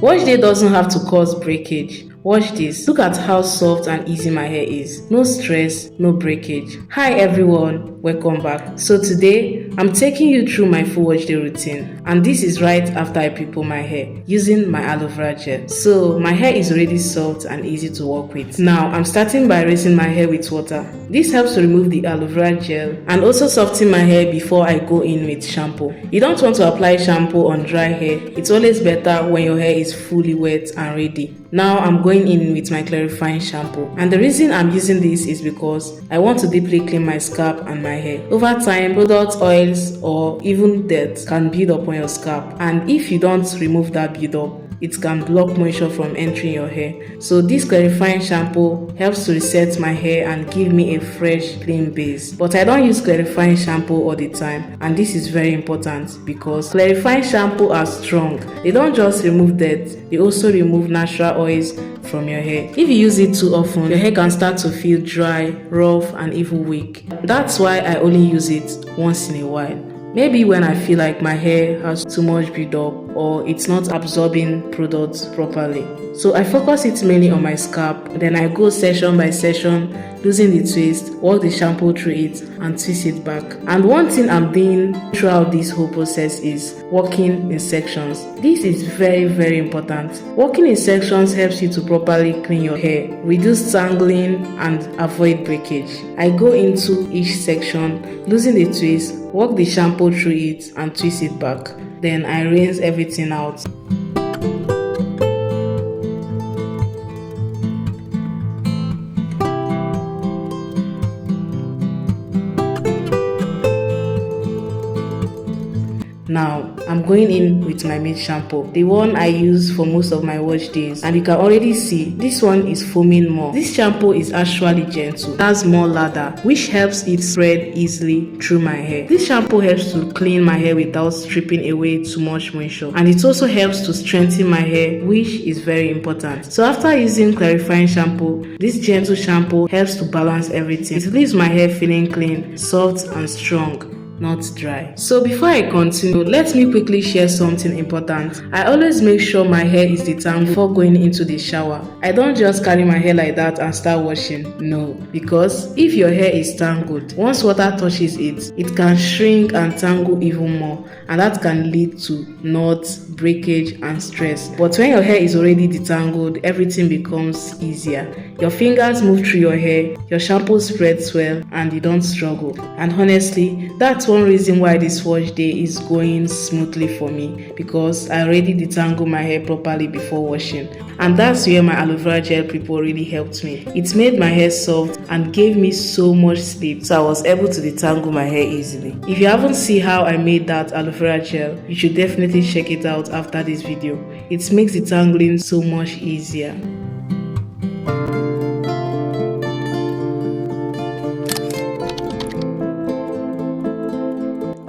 Wash day doesn't have to cause breakage. Watch this. Look at how soft and easy my hair is. No stress, no breakage. Hi everyone, welcome back. So today, I'm taking you through my full wash day routine. And this is right after I pre-poo my hair using my aloe vera gel. So my hair is already soft and easy to work with. Now, I'm starting by rinsing my hair with water. This helps to remove the aloe vera gel and also soften my hair before I go in with shampoo. You don't want to apply shampoo on dry hair. It's always better when your hair is fully wet and ready. Now I'm going in with my clarifying shampoo, and the reason I'm using this is because I want to deeply clean my scalp and my hair. Over time, product oils or even dirt can build up on your scalp, and if you don't remove that build-up, it can block moisture from entering your hair. So this clarifying shampoo helps to reset my hair and give me a fresh, clean base. But I don't use clarifying shampoo all the time, and this is very important because clarifying shampoo are strong. They don't just remove dirt, they also remove natural oils from your hair. If you use it too often, your hair can start to feel dry, rough, and even weak. That's why I only use it once in a while. Maybe when I feel like my hair has too much build-up or it's not absorbing products properly. So I focus it mainly on my scalp, then I go session by session, losing the twist, work the shampoo through it and twist it back. And one thing I'm doing throughout this whole process is working in sections. This is very important. Working in sections helps you to properly clean your hair, reduce tangling and avoid breakage. I go into each section, losing the twist, work the shampoo through it and twist it back. Then I rinse everything out. Now, I'm going in with my mid shampoo, the one I use for most of my wash days, and you can already see this one is foaming more. This shampoo is actually gentle, it has more lather, which helps it spread easily through my hair. This shampoo helps to clean my hair without stripping away too much moisture, and it also helps to strengthen my hair, which is very important. So after using clarifying shampoo, this gentle shampoo helps to balance everything. It leaves my hair feeling clean, soft and strong, not dry. So before I continue, let me quickly share something important. I always make sure my hair is detangled before going into the shower. I don't just carry my hair like that and start washing. No, because if your hair is tangled, once water touches it, it can shrink and tangle even more, and that can lead to knots, breakage and stress. But when your hair is already detangled, everything becomes easier. Your fingers move through your hair, your shampoo spreads well, and you don't struggle. And honestly, that's one reason why this wash day is going smoothly for me, because I already detangled my hair properly before washing. And that's where my aloe vera gel pre-poo really helped me. It made my hair soft and gave me so much sleep, so I was able to detangle my hair easily. If you haven't seen how I made that aloe vera gel, you should definitely check it out after this video. It makes detangling so much easier.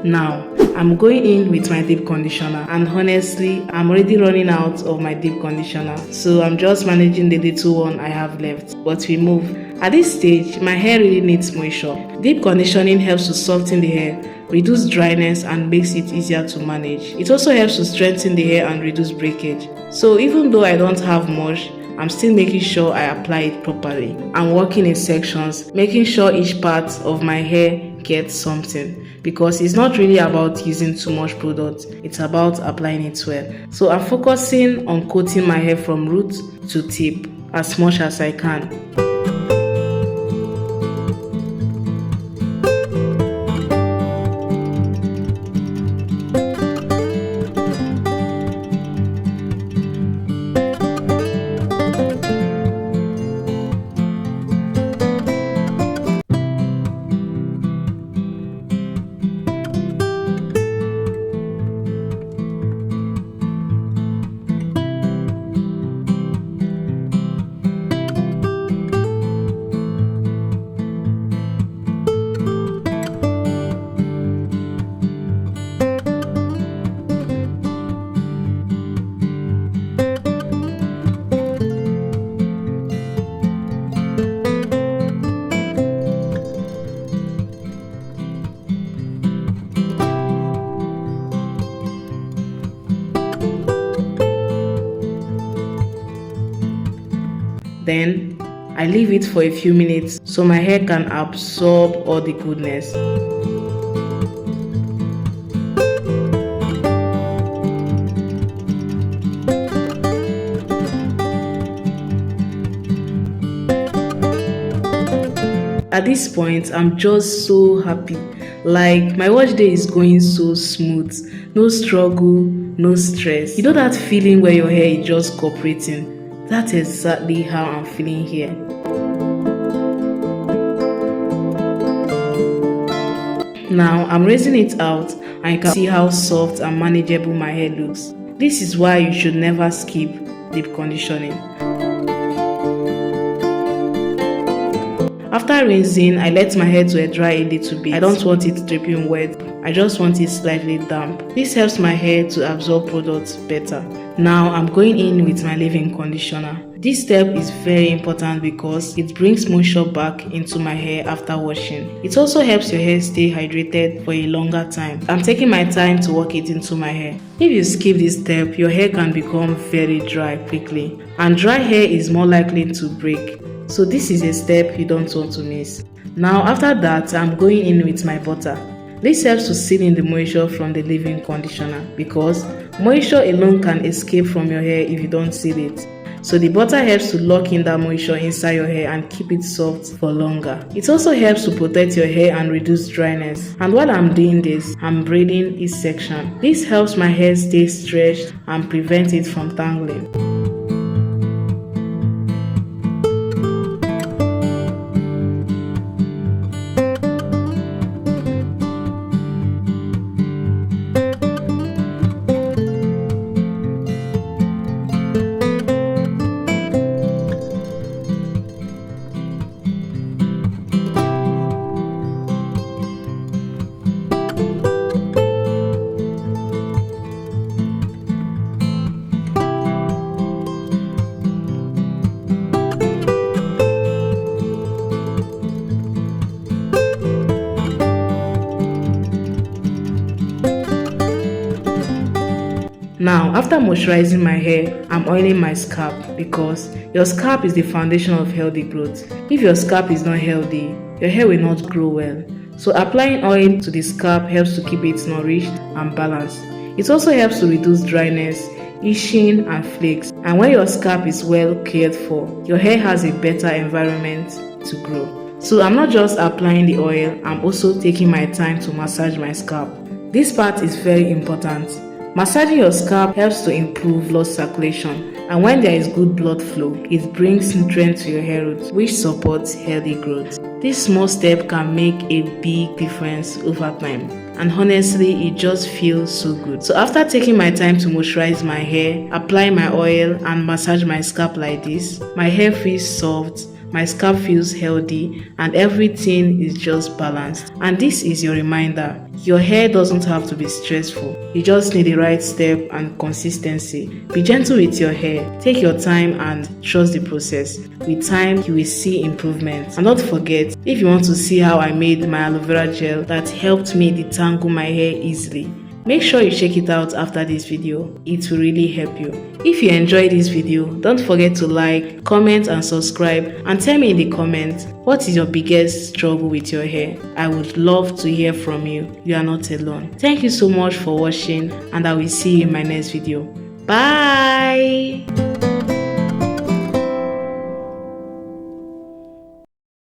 Now, I'm going in with my deep conditioner, and honestly, I'm already running out of my deep conditioner, so I'm just managing the little one I have left. But we move. At this stage, my hair really needs moisture. Deep conditioning helps to soften the hair, reduce dryness and makes it easier to manage. It also helps to strengthen the hair and reduce breakage. So even though I don't have much, I'm still making sure I apply it properly. I'm working in sections, making sure each part of my hair gets something, because it's not really about using too much product, it's about applying it well. So I'm focusing on coating my hair from root to tip as much as I can. Then I leave it for a few minutes so my hair can absorb all the goodness. At this point, I'm just so happy. Like, my wash day is going so smooth. No struggle, no stress. You know that feeling where your hair is just cooperating? That's exactly how I'm feeling here. Now, I'm raising it out and you can see how soft and manageable my hair looks. This is why you should never skip deep conditioning. After rinsing, I let my hair to air dry a little bit. I don't want it dripping wet. I just want it slightly damp. This helps my hair to absorb products better. Now I'm going in with my leave-in conditioner. This step is very important because it brings moisture back into my hair after washing. It also helps your hair stay hydrated for a longer time. I'm taking my time to work it into my hair. If you skip this step, your hair can become very dry quickly, and dry hair is more likely to break. So this is a step you don't want to miss. Now after that, I'm going in with my butter. This helps to seal in the moisture from the leave-in conditioner because moisture alone can escape from your hair if you don't seal it. So the butter helps to lock in that moisture inside your hair and keep it soft for longer. It also helps to protect your hair and reduce dryness. And while I'm doing this, I'm braiding each section. This helps my hair stay stretched and prevent it from tangling. Now, after moisturizing my hair, I'm oiling my scalp because your scalp is the foundation of healthy growth. If your scalp is not healthy, your hair will not grow well. So applying oil to the scalp helps to keep it nourished and balanced. It also helps to reduce dryness, itching and flakes. And when your scalp is well cared for, your hair has a better environment to grow. So I'm not just applying the oil, I'm also taking my time to massage my scalp. This part is very important. Massaging your scalp helps to improve blood circulation, and when there is good blood flow, it brings nutrients to your hair roots, which supports healthy growth. This small step can make a big difference over time, and honestly, it just feels so good. So after taking my time to moisturize my hair, apply my oil and massage my scalp like this, my hair feels soft, my scalp feels healthy, and everything is just balanced. And this is your reminder. Your hair doesn't have to be stressful. You just need the right step and consistency. Be gentle with your hair. Take your time and trust the process. With time, you will see improvements. And don't forget, if you want to see how I made my aloe vera gel that helped me detangle my hair easily, make sure you check it out after this video. It will really help you. If you enjoyed this video, don't forget to like, comment and subscribe, and tell me in the comments what is your biggest struggle with your hair. I would love to hear from you. You are not alone. Thank you so much for watching, and I will see you in my next video. Bye!